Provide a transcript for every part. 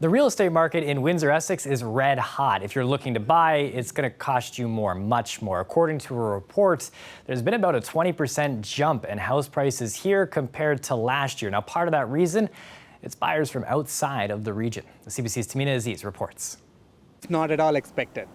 The real estate market in Windsor-Essex is red hot. If you're looking to buy, it's going to cost you more, much more. According to a report, there's been about a 20% jump in house prices here compared to last year. Now, part of that reason, it's buyers from outside of the region. The CBC's Tamina Aziz reports. It's not at all expected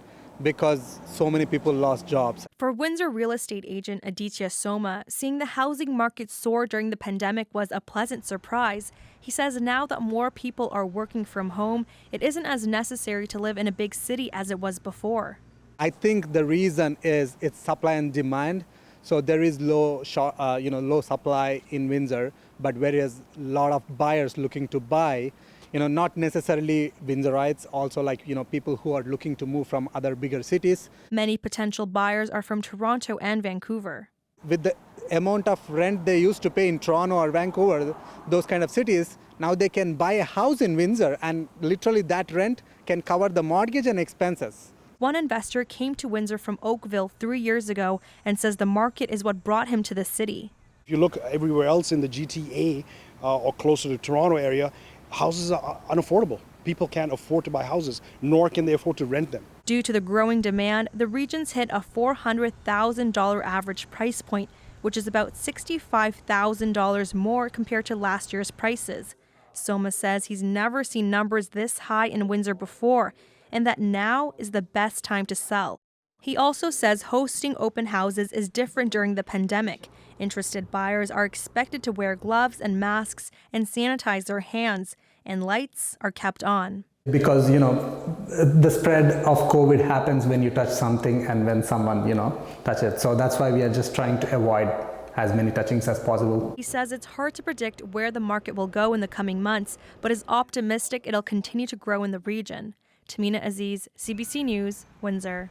because so many people lost jobs. For Windsor real estate agent Aditya Soma, seeing the housing market soar during the pandemic was a pleasant surprise. He says now that more people are working from home, it isn't as necessary to live in a big city as it was before. I think the reason is it's supply and demand. So there is low supply in Windsor, but whereas a lot of buyers looking to buy, not necessarily Windsorites, also people who are looking to move from other bigger cities. Many potential buyers are from Toronto and Vancouver. With the amount of rent they used to pay in Toronto or Vancouver, those kind of cities, now they can buy a house in Windsor and literally that rent can cover the mortgage and expenses. One investor came to Windsor from Oakville 3 years ago and says the market is what brought him to the city. If you look everywhere else in the GTA or closer to Toronto area, houses are unaffordable. People can't afford to buy houses, nor can they afford to rent them. Due to the growing demand, the region's hit a $400,000 average price point, which is about $65,000 more compared to last year's prices. Soma says he's never seen numbers this high in Windsor before, and that now is the best time to sell. He also says hosting open houses is different during the pandemic. Interested buyers are expected to wear gloves and masks and sanitize their hands, and lights are kept on. Because, the spread of COVID happens when you touch something and when someone, touch it. So that's why we are just trying to avoid as many touchings as possible. He says it's hard to predict where the market will go in the coming months, but is optimistic it'll continue to grow in the region. Tamina Aziz, CBC News, Windsor.